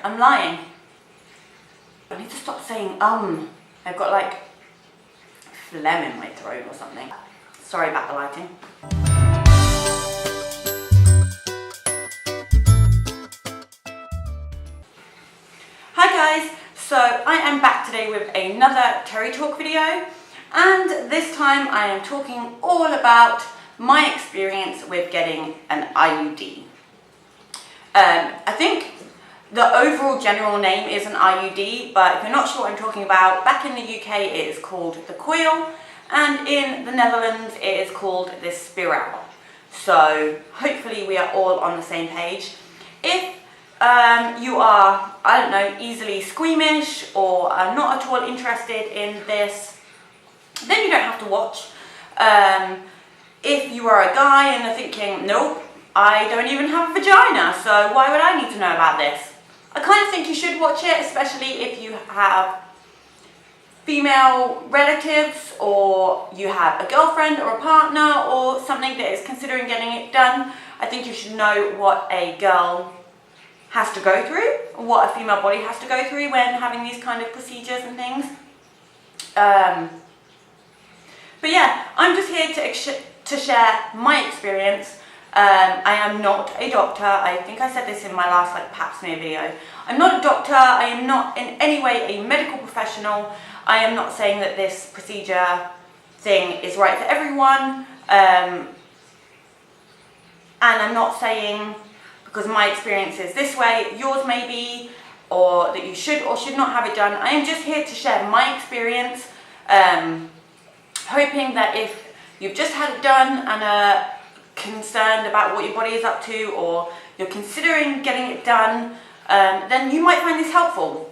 I'm lying. I need to stop saying I've got like phlegm in my throat or something. Sorry about the lighting. Hi guys, so I am back today with another Terri talk video, and this time I am talking all about my experience with getting an IUD. I think the overall general name is an IUD, but if you're not sure what I'm talking about, back in the UK it is called the coil, and in the Netherlands it is called the spiral. So hopefully we are all on the same page. If you are, I don't know, easily squeamish or are not at all interested in this, then you don't have to watch. If you are a guy and are thinking, nope, I don't even have a vagina, so why would I need to know about this? I kind of think you should watch it, especially if you have female relatives or you have a girlfriend or a partner or something that is considering getting it done. I think you should know what a girl has to go through, what a female body has to go through when having these kind of procedures and things. But yeah, I'm just here to share my experience. I am not a doctor. I think I said this in my last pap smear video. I'm not a doctor. I am not in any way a medical professional. I am not saying that this procedure thing is right for everyone. And I'm not saying because my experience is this way, yours may be, or that you should or should not have it done. I am just here to share my experience, hoping that if you've just had it done and are concerned about what your body is up to, or you're considering getting it done, then you might find this helpful.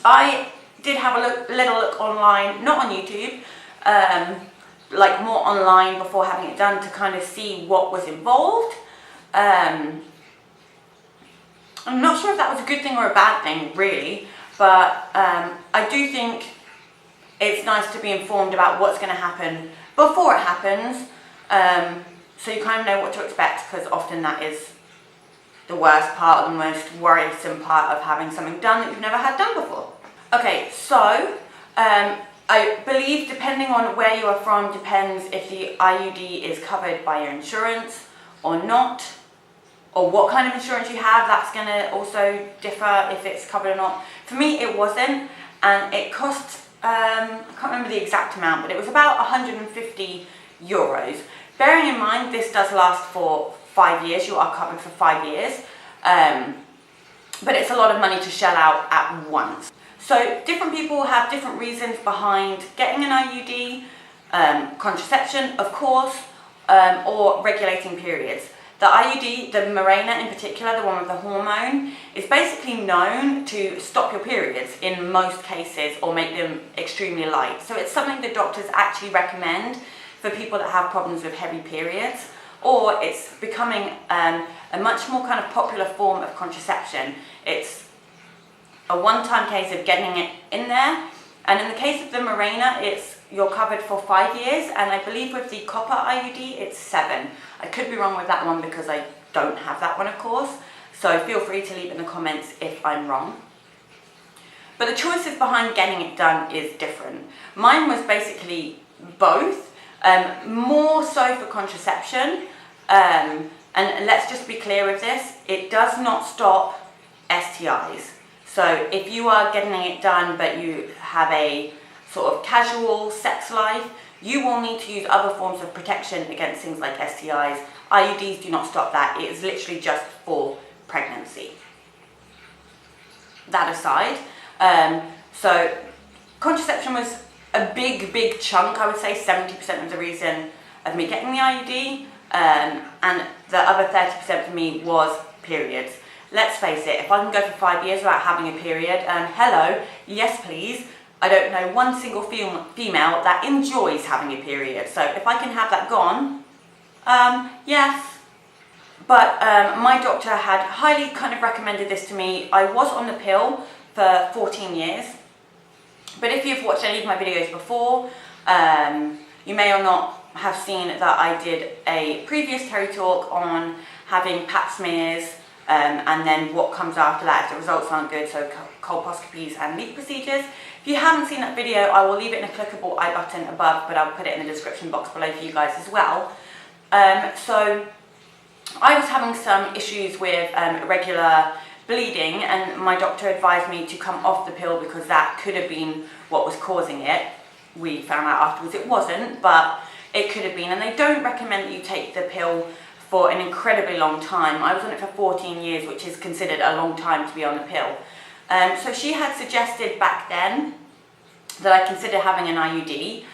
I did have a little look online, not on YouTube, like more online before having it done to kind of see what was involved. I'm not sure if that was a good thing or a bad thing, really, but I do think it's nice to be informed about what's going to happen before it happens, so you kind of know what to expect, because often that is the worst part, the most worrisome part of having something done that you've never had done before. Okay, so I believe depending on where you are from depends if the IUD is covered by your insurance or not, or what kind of insurance you have. That's going to also differ if it's covered or not. For me it wasn't, and it cost, I can't remember the exact amount, but it was about 150 euros. Bearing in mind this does last for 5 years, you are covered for 5 years, but it's a lot of money to shell out at once. So different people have different reasons behind getting an IUD, contraception of course, or regulating periods. The IUD, the Mirena in particular, the one with the hormone, is basically known to stop your periods in most cases or make them extremely light. So it's something that doctors actually recommend for people that have problems with heavy periods, or it's becoming a much more kind of popular form of contraception. It's a one-time case of getting it in there, and in the case of the Mirena, you're covered for 5 years, and I believe with the copper IUD it's 7. I could be wrong with that one because I don't have that one, of course, so feel free to leave in the comments if I'm wrong. But the choices behind getting it done is different. Mine was basically both, more so for contraception, and let's just be clear with this, it does not stop STIs. So if you are getting it done but you have a sort of casual sex life, you will need to use other forms of protection against things like STIs. IUDs do not stop that. It is literally just for pregnancy. That aside, so contraception was a big chunk, I would say 70% of the reason of me getting the IUD, and the other 30% for me was periods. Let's face it, if I can go for 5 years without having a period, hello, yes please, I don't know one single female that enjoys having a period. So if I can have that gone, yes. But my doctor had highly kind of recommended this to me. I was on the pill for 14 years. But if you've watched any of my videos before, you may or not have seen that I did a previous Terri talk on having pap smears and then what comes after that if the results aren't good, so colposcopies and leak procedures. If you haven't seen that video, I will leave it in a clickable I button above, but I'll put it in the description box below for you guys as well. So I was having some issues with irregular bleeding, and my doctor advised me to come off the pill because that could have been what was causing it. We found out afterwards it wasn't, but it could have been, and they don't recommend that you take the pill for an incredibly long time. I was on it for 14 years, which is considered a long time to be on the pill. So she had suggested back then that I consider having an IUD,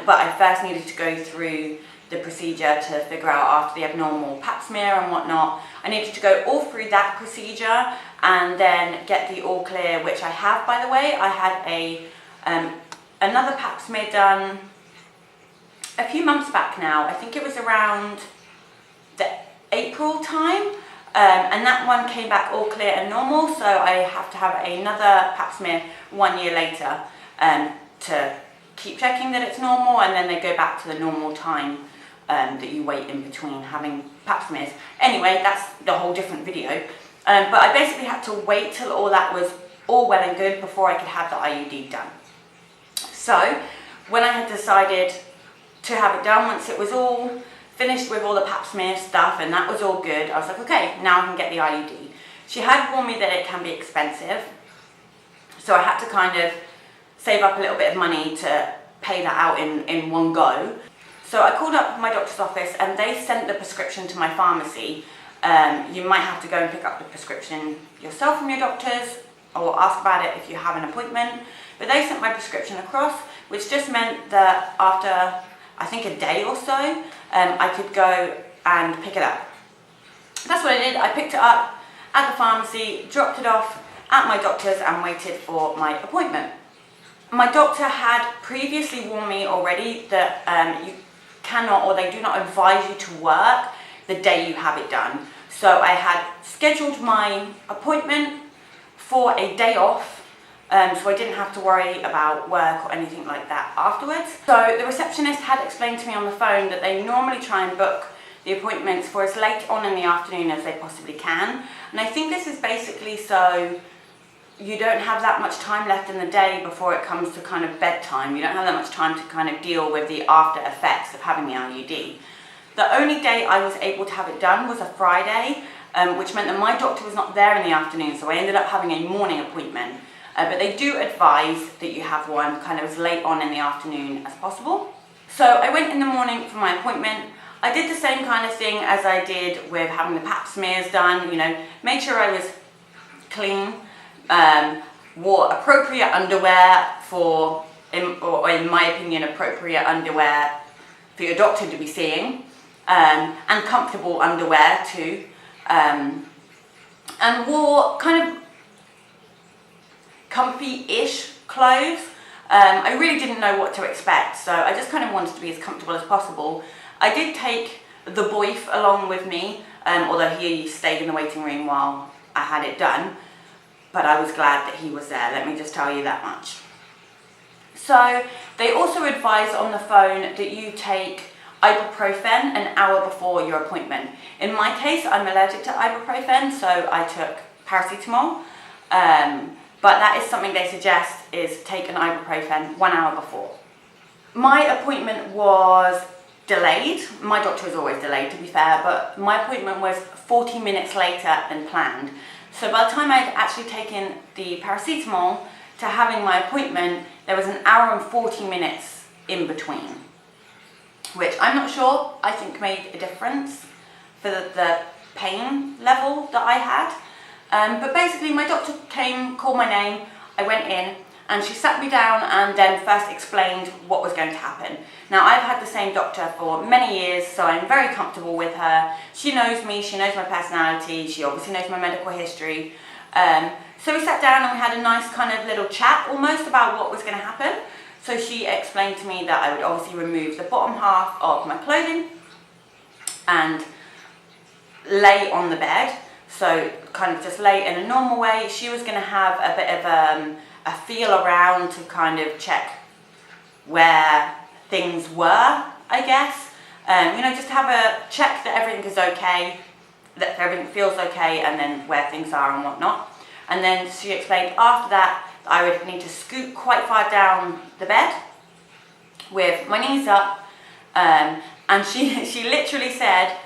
but I first needed to go through the procedure to figure out after the abnormal pap smear and whatnot. I needed to go all through that procedure and then get the all clear, which I have, by the way. I had another pap smear done a few months back now. I think it was around the April time, and that one came back all clear and normal, so I have to have another pap smear 1 year later to keep checking that it's normal, and then they go back to the normal time that you wait in between having pap smears. Anyway, that's the whole different video, but I basically had to wait till all that was all well and good before I could have the IUD done. So when I had decided to have it done, once it was all finished with all the pap smear stuff and that was all good, I was like, okay, now I can get the IUD. She had warned me that it can be expensive, so I had to kind of save up a little bit of money to pay that out in one go. So I called up my doctor's office and they sent the prescription to my pharmacy. You might have to go and pick up the prescription yourself from your doctor's or ask about it if you have an appointment. But they sent my prescription across, which just meant that after, I think, a day or so, I could go and pick it up. That's what I did. I picked it up at the pharmacy, dropped it off at my doctor's and waited for my appointment. My doctor had previously warned me already that you cannot, or they do not advise you to work the day you have it done. So I had scheduled my appointment for a day off, so I didn't have to worry about work or anything like that afterwards. So the receptionist had explained to me on the phone that they normally try and book the appointments for as late on in the afternoon as they possibly can. And I think this is basically so you don't have that much time left in the day before it comes to kind of bedtime. You don't have that much time to kind of deal with the after effects of having the IUD. The only day I was able to have it done was a Friday, which meant that my doctor was not there in the afternoon, so I ended up having a morning appointment. But they do advise that you have one kind of as late on in the afternoon as possible. So I went in the morning for my appointment. I did the same kind of thing as I did with having the pap smears done, you know, made sure I was clean, wore appropriate underwear or in my opinion, appropriate underwear for your doctor to be seeing, and comfortable underwear too, and wore kind of comfy-ish clothes. I really didn't know what to expect, so I just kind of wanted to be as comfortable as possible. I did take the boyf along with me, although he stayed in the waiting room while I had it done, but I was glad that he was there, let me just tell you that much. So they also advise on the phone that you take ibuprofen an hour before your appointment. In my case, I'm allergic to ibuprofen, so I took paracetamol. But that is something they suggest, is take an ibuprofen 1 hour before. My appointment was delayed. My doctor is always delayed, to be fair, but my appointment was 40 minutes later than planned. So by the time I'd actually taken the paracetamol to having my appointment, there was an hour and 40 minutes in between, which I'm not sure, I think made a difference for the pain level that I had. But basically my doctor came, called my name, I went in, and she sat me down and then first explained what was going to happen. Now I've had the same doctor for many years, so I'm very comfortable with her. She knows me, she knows my personality, she obviously knows my medical history. So we sat down and we had a nice kind of little chat almost about what was going to happen. So she explained to me that I would obviously remove the bottom half of my clothing and lay on the bed. So kind of just lay in a normal way. She was going to have a bit of a feel around to kind of check where things were, I guess. You know, just have a check that everything is okay. that everything feels okay, and then where things are and whatnot. And then she explained after that I would need to scoot quite far down the bed with my knees up, and she literally said,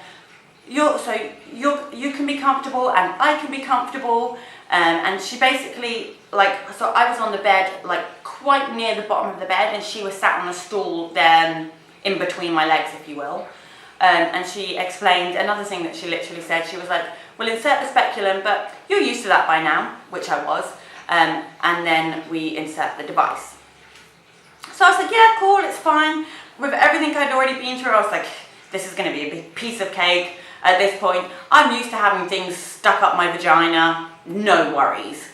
you can be comfortable and I can be comfortable, and she basically, like, so I was on the bed, like quite near the bottom of the bed, and she was sat on a stool then in between my legs, if you will. And she explained another thing that she literally said. She was like, we'll insert the speculum, but you're used to that by now, which I was, and then we insert the device. So I was like, yeah, cool, it's fine. With everything I'd already been through, I was like, this is going to be a big piece of cake at this point. I'm used to having things stuck up my vagina, no worries.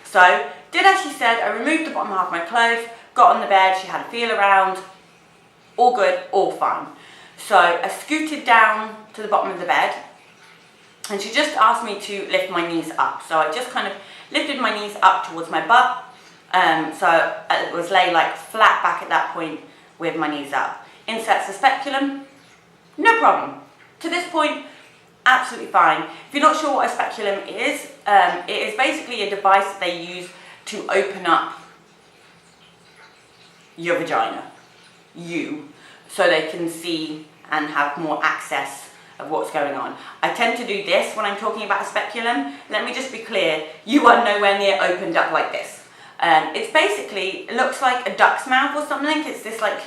So, did as she said, I removed the bottom half of my clothes, got on the bed, she had a feel around, all good, all fine. So I scooted down to the bottom of the bed, and she just asked me to lift my knees up. So I just kind of lifted my knees up towards my butt. So I was lay like flat back at that point with my knees up. Inserts the speculum, no problem. To this point, absolutely fine. If you're not sure what a speculum is, it is basically a device that they use to open up your vagina, so they can see and have more access of what's going on. I tend to do this when I'm talking about a speculum. Let me just be clear, you are nowhere near opened up like this. It's basically, it looks like a duck's mouth or something. It's this like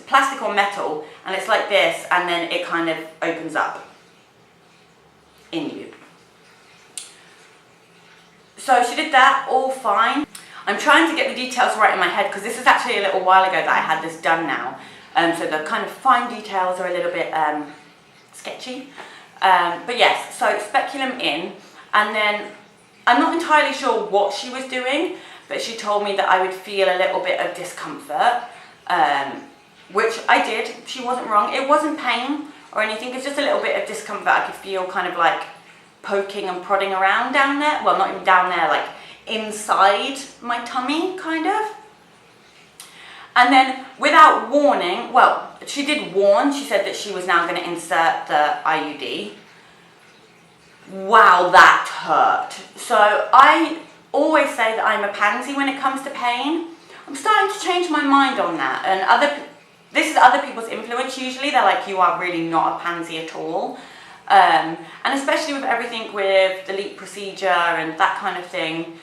plastic or metal, and it's like this, and then it kind of opens up in you. So she did that, all fine. I'm trying to get the details right in my head, because this is actually a little while ago that I had this done now. So the kind of fine details are a little bit sketchy. But yes, so speculum in, and then I'm not entirely sure what she was doing, but she told me that I would feel a little bit of discomfort, which I did. She wasn't wrong. It wasn't pain or anything, it's just a little bit of discomfort. I could feel kind of like poking and prodding around down there. Well, not even down there, like inside my tummy, kind of. And then, without warning, well, she did warn, she said that she was now going to insert the IUD. Wow, that hurt. So, I always say that I'm a pansy when it comes to pain. I'm starting to change my mind on that. And this is other people's influence usually. They're like, you are really not a pansy at all. And especially with everything with the LEAP procedure and that kind of thing.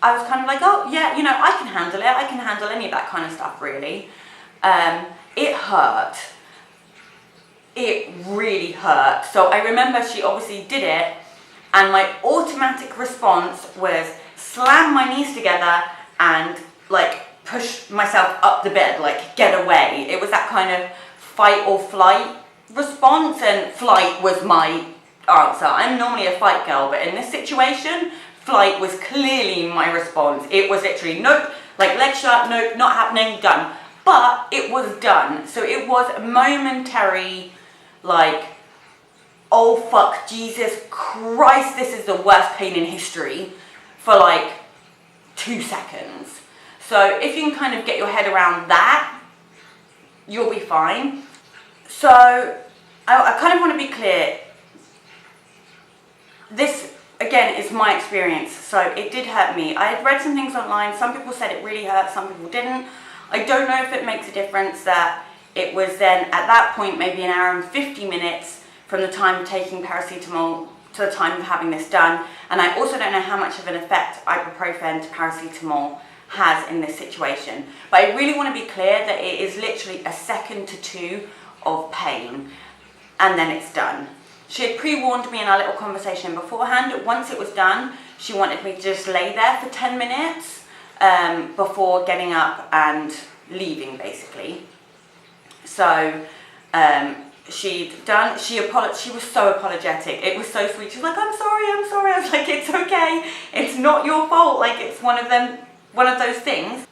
I was kind of like, oh yeah, you know, I can handle it. I can handle any of that kind of stuff, really. It hurt. It really hurt. So I remember she obviously did it, and my automatic response was slam my knees together and like push myself up the bed, like get away. It was that kind of fight or flight response, and flight was my answer. I'm normally a fight girl, but in this situation, flight was clearly my response. It was literally, nope, like leg shut, nope, not happening, done. But it was done. So it was momentary, like, oh fuck, Jesus Christ, this is the worst pain in history, for like 2 seconds. So if you can kind of get your head around that, you'll be fine. So I kind of want to be clear. This, again, is my experience, so it did hurt me. I had read some things online. Some people said it really hurt, some people didn't. I don't know if it makes a difference that it was then, at that point, maybe an hour and 50 minutes from the time of taking paracetamol to the time of having this done. And I also don't know how much of an effect ibuprofen to paracetamol has in this situation. But I really want to be clear that it is literally a second to 2 of pain, and then it's done. She had pre-warned me in our little conversation beforehand. Once it was done, she wanted me to just lay there for 10 minutes before getting up and leaving, basically. So she'd done, she was so apologetic. It was so sweet. She was like, I'm sorry. I was like, it's okay. It's not your fault. Like, it's one of those things.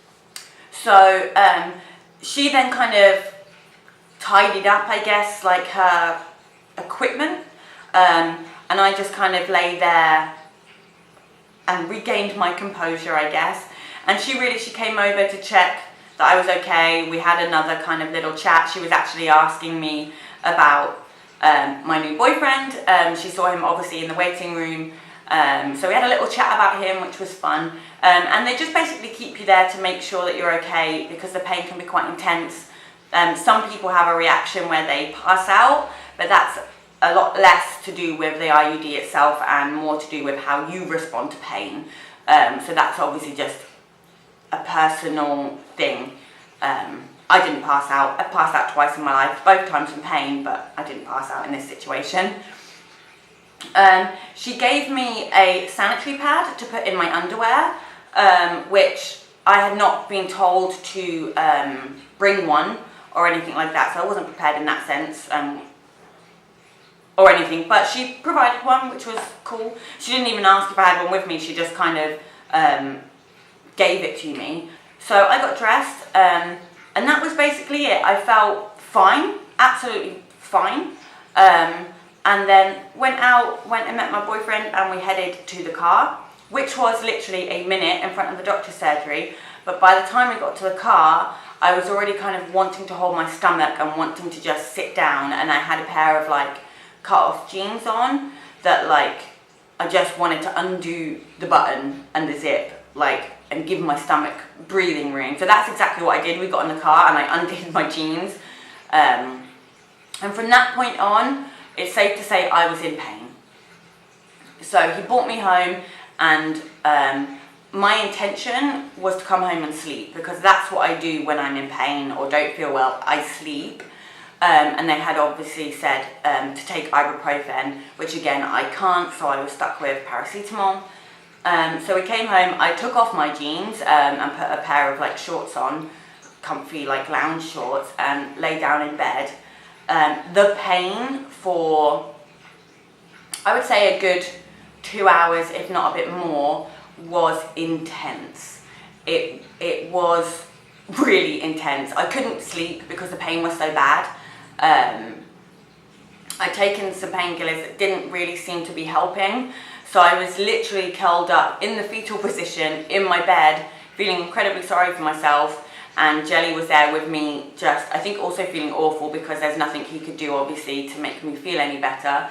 So she then kind of tidied up, I guess, like her equipment. And I just kind of lay there and regained my composure, I guess. And she came over to check that I was okay. We had another kind of little chat. She was actually asking me about my new boyfriend. She saw him obviously in the waiting room. So we had a little chat about him, which was fun. And they just basically keep you there to make sure that you're okay, because the pain can be quite intense. Some people have a reaction where they pass out, but that's a lot less to do with the IUD itself and more to do with how you respond to pain. So that's obviously just a personal thing. I didn't pass out. I've passed out twice in my life, both times in pain, but I didn't pass out in this situation. She gave me a sanitary pad to put in my underwear, which I had not been told to bring one or anything like that, so I wasn't prepared in that sense. Or anything, but she provided one, which was cool. She didn't even ask if I had one with me, she just kind of gave it to me. So I got dressed, and that was basically it. I felt fine, absolutely fine, and then went and met my boyfriend, and we headed to the car, which was literally a minute in front of the doctor's surgery. But by the time we got to the car, I was already kind of wanting to hold my stomach and wanting to just sit down, and I had a pair of like cut off jeans on that like I just wanted to undo the button and the zip and give my stomach breathing room. So that's exactly what I did. We got in the car and I undid my jeans, and from that point on it's safe to say I was in pain. So he brought me home, and my intention was to come home and sleep, because that's what I do when I'm in pain or don't feel well. I sleep. And they had obviously said to take ibuprofen, which again I can't, so I was stuck with paracetamol. So we came home, I took off my jeans and put a pair of like shorts on, comfy like lounge shorts, and lay down in bed. The pain for, I would say, a good 2 hours, if not a bit more, was intense. It was really intense. I couldn't sleep because the pain was so bad. I'd taken some painkillers that didn't really seem to be helping, so I was literally curled up in the fetal position in my bed, feeling incredibly sorry for myself, and Jelly was there with me, just I think also feeling awful because there's nothing he could do obviously to make me feel any better.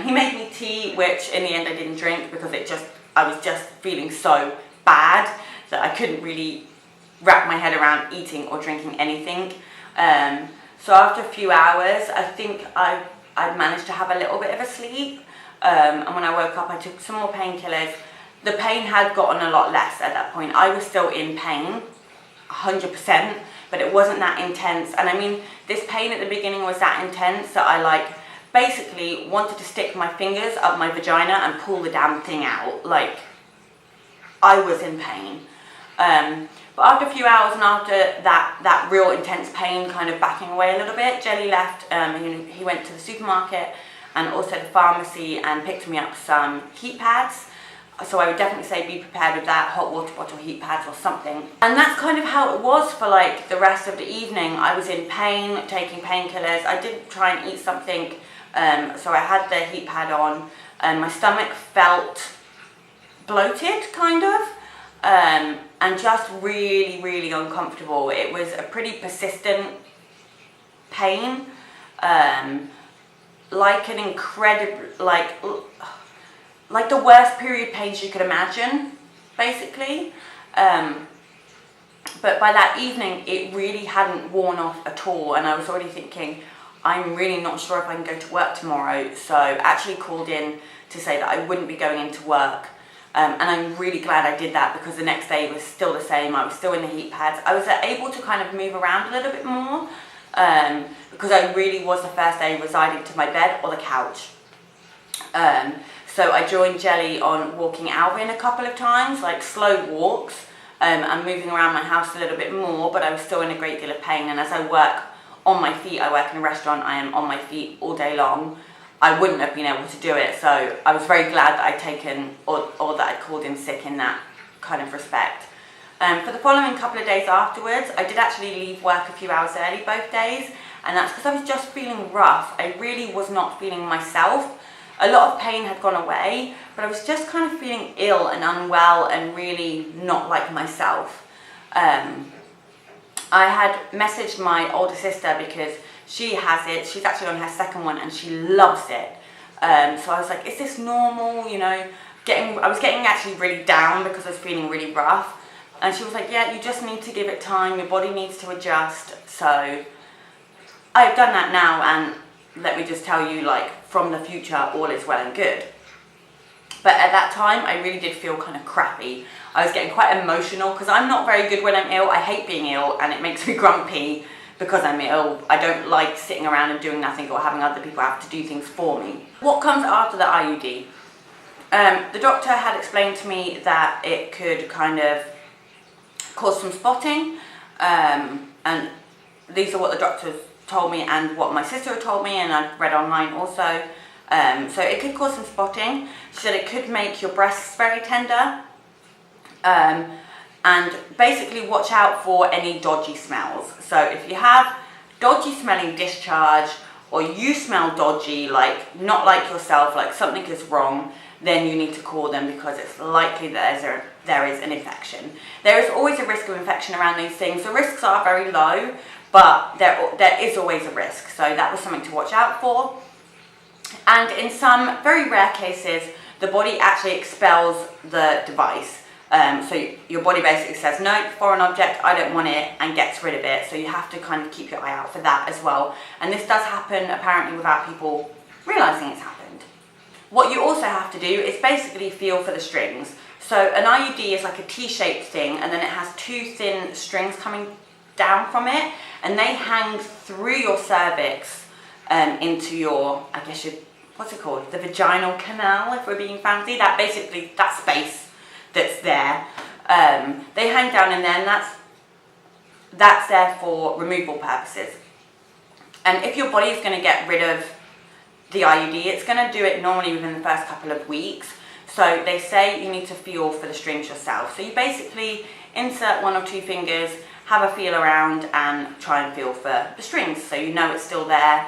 He made me tea, which in the end I didn't drink because I was just feeling so bad that I couldn't really wrap my head around eating or drinking anything. So after a few hours, I think I'd managed to have a little bit of a sleep, and when I woke up I took some more painkillers. The pain had gotten a lot less at that point. I was still in pain, 100%, but it wasn't that intense. And I mean, this pain at the beginning was that intense that I basically wanted to stick my fingers up my vagina and pull the damn thing out. I was in pain. But after a few hours and after that real intense pain kind of backing away a little bit, Jelly left. He went to the supermarket and also the pharmacy and picked me up some heat pads. So I would definitely say be prepared with that, hot water bottle, heat pads or something. And that's kind of how it was for the rest of the evening. I was in pain, taking painkillers. I did try and eat something, so I had the heat pad on, and my stomach felt bloated, kind of. And just really, really uncomfortable. It was a pretty persistent pain, like an incredible, like the worst period pains you could imagine, basically. But by that evening, it really hadn't worn off at all, and I was already thinking, I'm really not sure if I can go to work tomorrow, so I actually called in to say that I wouldn't be going into work. And I'm really glad I did that, because the next day was still the same. I was still in the heat pads. I was able to kind of move around a little bit more, because I really was the first day residing to my bed or the couch. So I joined Jelly on walking Alvin a couple of times, slow walks, and moving around my house a little bit more, but I was still in a great deal of pain. And as I work on my feet, I work in a restaurant, I am on my feet all day long. I wouldn't have been able to do it, so I was very glad that I'd taken, or that I'd called in sick in that kind of respect. For the following couple of days afterwards, I did actually leave work a few hours early both days, and that's because I was just feeling rough. I really was not feeling myself. A lot of pain had gone away, but I was just kind of feeling ill and unwell and really not like myself. I had messaged my older sister because She has it. She's actually on her second one and she loves it. So I was like, is this normal? You know, I was getting actually really down because I was feeling really rough. And she was like, yeah, you just need to give it time. Your body needs to adjust. So I've done that now, and let me just tell you, like, from the future, all is well and good. But at that time, I really did feel kind of crappy. I was getting quite emotional because I'm not very good when I'm ill. I hate being ill, and it makes me grumpy because I'm ill. I don't like sitting around and doing nothing or having other people have to do things for me. What comes after the IUD? The doctor had explained to me that it could kind of cause some spotting, and these are what the doctors told me and what my sister told me, and I've read online also. So it could cause some spotting. She said it could make your breasts very tender, and basically watch out for any dodgy smells. So if you have dodgy smelling discharge, or you smell dodgy, like not like yourself, like something is wrong, then you need to call them because it's likely that there is an infection. There is always a risk of infection around these things. The risks are very low, but there is always a risk. So that was something to watch out for. And in some very rare cases, the body actually expels the device. So your body basically says, no, foreign object, I don't want it, and gets rid of it. So you have to kind of keep your eye out for that as well. And this does happen apparently without people realizing it's happened. What you also have to do is basically feel for the strings. So an IUD is like a T-shaped thing, and then it has two thin strings coming down from it, and they hang through your cervix into your, I guess what's it called? The vaginal canal, if we're being fancy. That space that's there. They hang down in there, and that's there for removal purposes. And if your body is going to get rid of the IUD, it's going to do it normally within the first couple of weeks. So they say you need to feel for the strings yourself. So you basically insert 1 or 2 fingers, have a feel around, and try and feel for the strings so you know it's still there.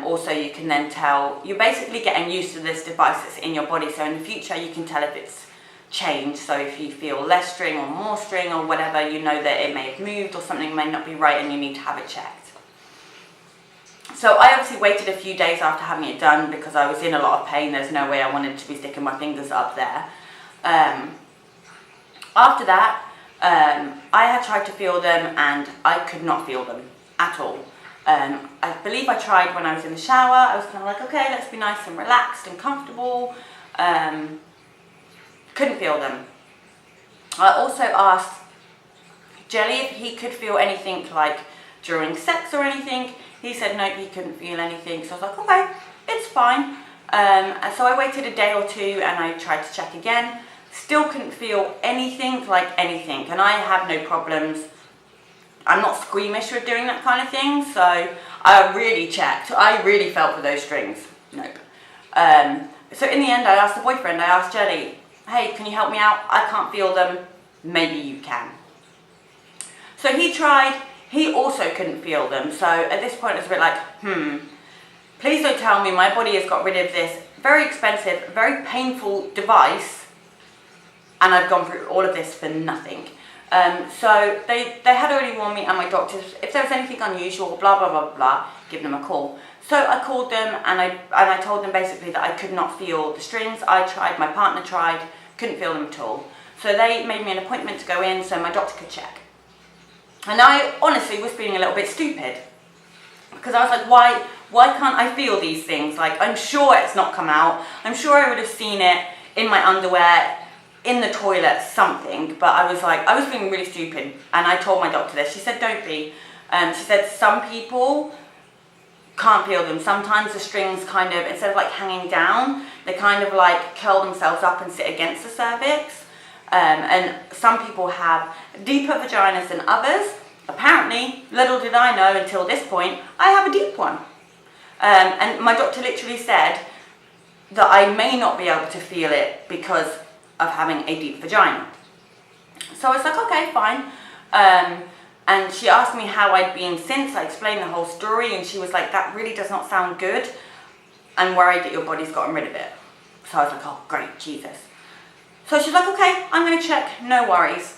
Also, you can then tell, you're basically getting used to this device that's in your body, so in the future you can tell if it's changed. So if you feel less string or more string or whatever, you know that it may have moved or something may not be right and you need to have it checked. So I obviously waited a few days after having it done because I was in a lot of pain. There's no way I wanted to be sticking my fingers up there. After that, I had tried to feel them and I could not feel them at all. I believe I tried when I was in the shower. I was kind of like, okay, let's be nice and relaxed and comfortable. Couldn't feel them. I also asked Jelly if he could feel anything like during sex or anything. He said no, he couldn't feel anything. So I was like, okay, it's fine. And so I waited a day or two and I tried to check again. Still couldn't feel anything like anything. And I have no problems. I'm not squeamish with doing that kind of thing. So I really checked. I really felt for those strings. Nope. So in the end, I asked the boyfriend, I asked Jelly, hey, can you help me out? I can't feel them. Maybe you can. So he tried. He also couldn't feel them. So at this point, it's a bit like, please don't tell me my body has got rid of this very expensive, very painful device, and I've gone through all of this for nothing. So they had already warned me and my doctors, if there was anything unusual, blah, blah, blah, blah, give them a call. So I called them and I told them basically that I could not feel the strings. I tried, my partner tried, couldn't feel them at all. So they made me an appointment to go in so my doctor could check. And I honestly was feeling a little bit stupid because I was like, why can't I feel these things? Like, I'm sure it's not come out. I'm sure I would have seen it in my underwear, in the toilet, something. But I was like, I was feeling really stupid. And I told my doctor this. She said, don't be. She said, some people can't feel them. Sometimes the strings kind of, instead of like hanging down, they kind of like curl themselves up and sit against the cervix. And some people have deeper vaginas than others. Apparently, little did I know until this point, I have a deep one. And my doctor literally said that I may not be able to feel it because of having a deep vagina. So I was like, okay, fine. And she asked me how I'd been since. I explained the whole story and she was like, that really does not sound good. I'm worried that your body's gotten rid of it. So I was like, oh, great, Jesus. So she's like, okay, I'm going to check, no worries.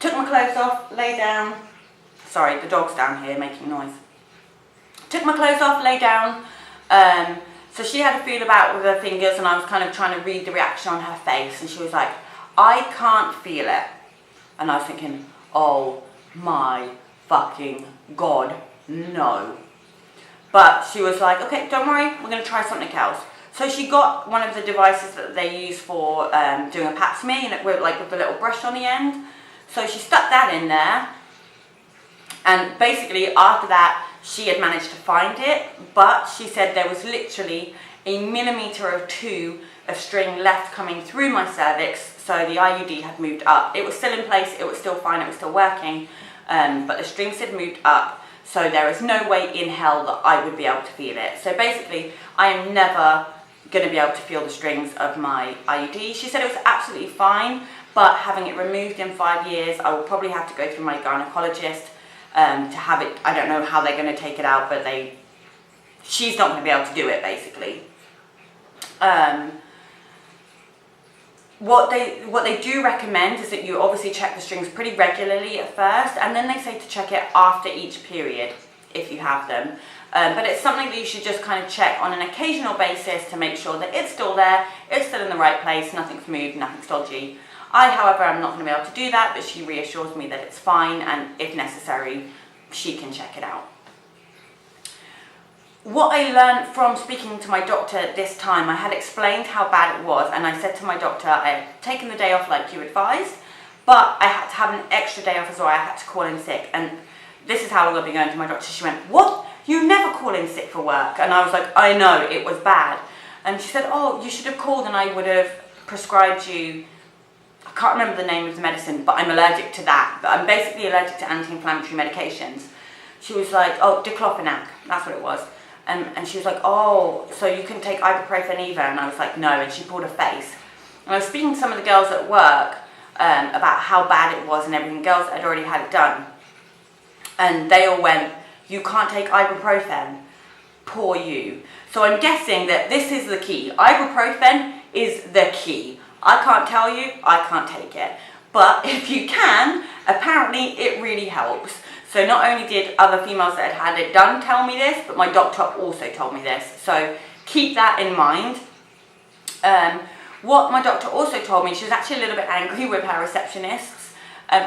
Took my clothes off, lay down. Sorry, the dog's down here making noise. Took my clothes off, lay down. So she had a feel about with her fingers, and I was kind of trying to read the reaction on her face, and she was like, I can't feel it. And I was thinking, oh my fucking God, no. But she was like, okay, don't worry, we're going to try something else. So she got one of the devices that they use for doing a pap smear, and with the little brush on the end. So she stuck that in there, and basically after that, she had managed to find it, but she said there was literally 1 millimetre or 2 of string left coming through my cervix, so the IUD had moved up. It was still in place, it was still fine, it was still working, but the strings had moved up, so there is no way in hell that I would be able to feel it. So basically, I am never going to be able to feel the strings of my IUD. She said it was absolutely fine, but having it removed in 5 years, I will probably have to go through my gynecologist to have it. I don't know how they're going to take it out, but she's not going to be able to do it, basically. What they do recommend is that you obviously check the strings pretty regularly at first, and then they say to check it after each period if you have them. But it's something that you should just kind of check on an occasional basis to make sure that it's still there, it's still in the right place, nothing's moved, nothing's dodgy. I, however, am not going to be able to do that, but she reassures me that it's fine, and if necessary, she can check it out. What I learned from speaking to my doctor this time, I had explained how bad it was, and I said to my doctor, I had taken the day off like you advised, but I had to have an extra day off as well. I had to call in sick, and this is how long I've been going to my doctor. She went, what? You never call in sick for work? And I was like, I know, it was bad. And she said, oh, you should have called and I would have prescribed you, I can't remember the name of the medicine, but I'm allergic to that. But I'm basically allergic to anti-inflammatory medications. She was like, oh, diclofenac, that's what it was. And she was like, oh, so you can take ibuprofen either? And I was like, no, and she pulled her face. And I was speaking to some of the girls at work about how bad it was and everything, girls that had already had it done. And they all went, you can't take ibuprofen, poor you. So I'm guessing that this is the key. Ibuprofen is the key. I can't tell you, I can't take it. But if you can, apparently it really helps. So not only did other females that had had it done tell me this, but my doctor also told me this. So keep that in mind. What my doctor also told me, she was actually a little bit angry with her receptionists.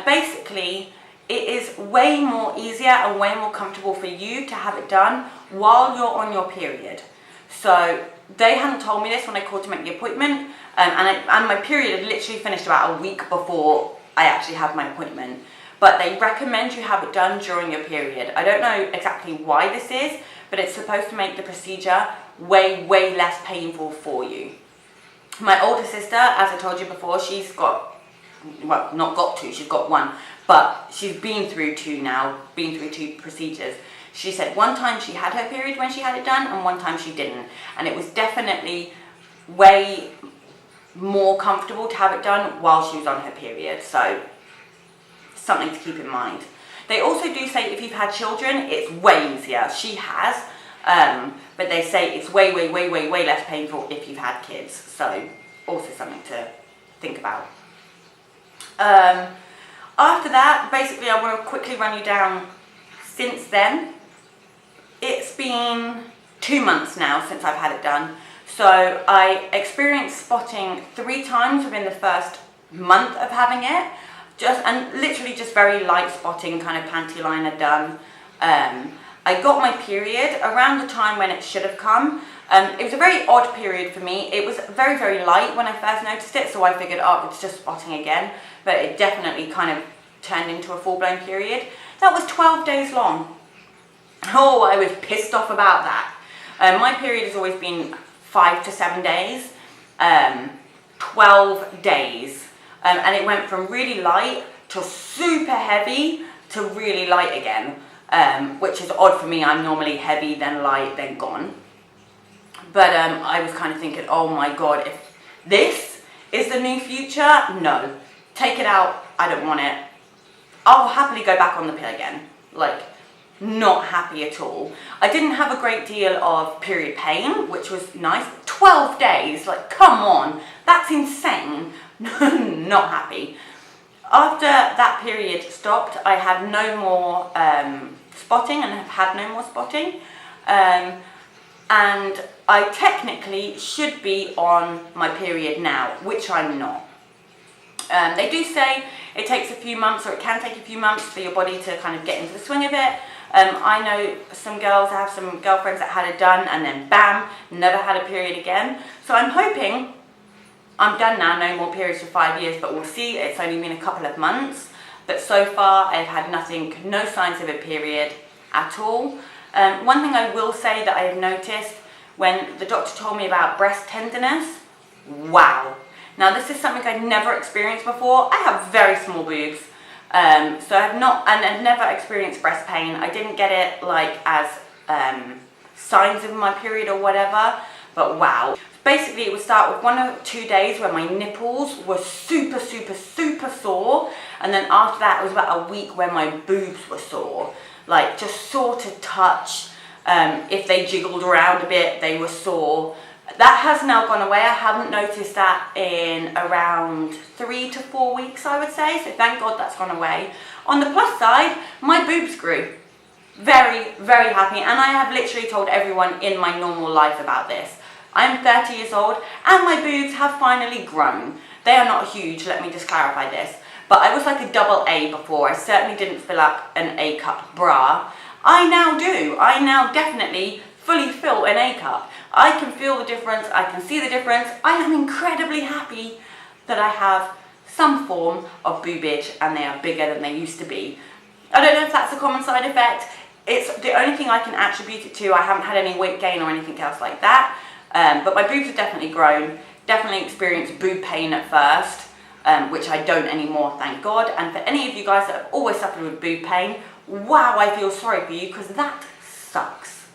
Basically, it is way more easier and way more comfortable for you to have it done while you're on your period. So they hadn't told me this when I called to make the appointment, and my period had literally finished about a week before I actually had my appointment. But they recommend you have it done during your period. I don't know exactly why this is, but it's supposed to make the procedure way, way less painful for you. My older sister, as I told you before, she's got, well, not got two, she's got one, but she's been through two now, been through two procedures. She said one time she had her period when she had it done, and one time she didn't. And it was definitely way more comfortable to have it done while she was on her period. So something to keep in mind. They also do say if you've had children, it's way easier. She has, but they say it's way, way, way, way, way less painful if you've had kids. So also something to think about. After that, basically I want to quickly run you down since then. It's been 2 months now since I've had it done. So I experienced spotting 3 times within the first month of having it. And literally just very light spotting, kind of panty liner done. I got my period around the time when it should have come. It was a very odd period for me. It was very, very light when I first noticed it, so I figured, oh, it's just spotting again. But it definitely kind of turned into a full-blown period. That was 12 days long. Oh, I was pissed off about that. My period has always been 5 to 7 days. 12 days. And it went from really light to super heavy to really light again, which is odd for me. I'm normally heavy, then light, then gone. But I was kind of thinking, oh my God, if this is the new future, no. Take it out, I don't want it. I'll happily go back on the pill again. Like, not happy at all. I didn't have a great deal of period pain, which was nice. 12 days, like, come on, that's insane. Not happy. After that period stopped, I had no more spotting and have had no more spotting. and I technically should be on my period now, which I'm not. They do say it takes a few months, or it can take a few months for your body to kind of get into the swing of it. I know some girls, I have some girlfriends that had it done and then bam, never had a period again. So I'm hoping I'm done now, no more periods for 5 years, but we'll see. It's only been a couple of months. But so far I've had nothing, no signs of a period at all. One thing I will say that I have noticed when the doctor told me about breast tenderness, wow. Now this is something I've never experienced before. I have very small boobs, so I've never experienced breast pain. I didn't get it like as signs of my period or whatever, but wow. Basically it would start with 1 or 2 days where my nipples were super sore, and then after that it was about a week where my boobs were sore, like just sore to touch. If they jiggled around a bit, they were sore. That has now gone away. I haven't noticed that in around 3 to 4 weeks, I would say, so thank God that's gone away. On the plus side, my boobs grew. Very happy, and I have literally told everyone in my normal life about this. I'm 30 years old and my boobs have finally grown. They are not huge, let me just clarify this, but I was like a double A before. I certainly didn't fill up an A cup bra. I now do. I now definitely fully fill an A cup. I can feel the difference, I can see the difference. I am incredibly happy that I have some form of boobage and they are bigger than they used to be. I don't know if that's a common side effect. It's the only thing I can attribute it to. I haven't had any weight gain or anything else like that. But my boobs have definitely grown, definitely experienced boob pain at first, which I don't anymore, thank God. And for any of you guys that have always suffered with boob pain, wow, I feel sorry for you, because that sucks.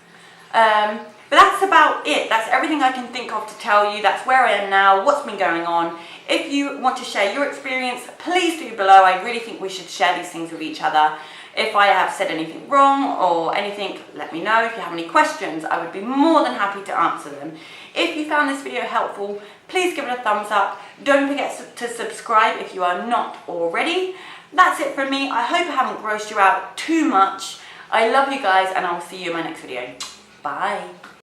But that's about it. That's everything I can think of to tell you. That's where I am now, what's been going on. If you want to share your experience, please do below. I really think we should share these things with each other. If I have said anything wrong or anything, let me know. If you have any questions, I would be more than happy to answer them. If you found this video helpful, please give it a thumbs up. Don't forget to subscribe if you are not already. That's it from me. I hope I haven't grossed you out too much. I love you guys, and I'll see you in my next video. Bye.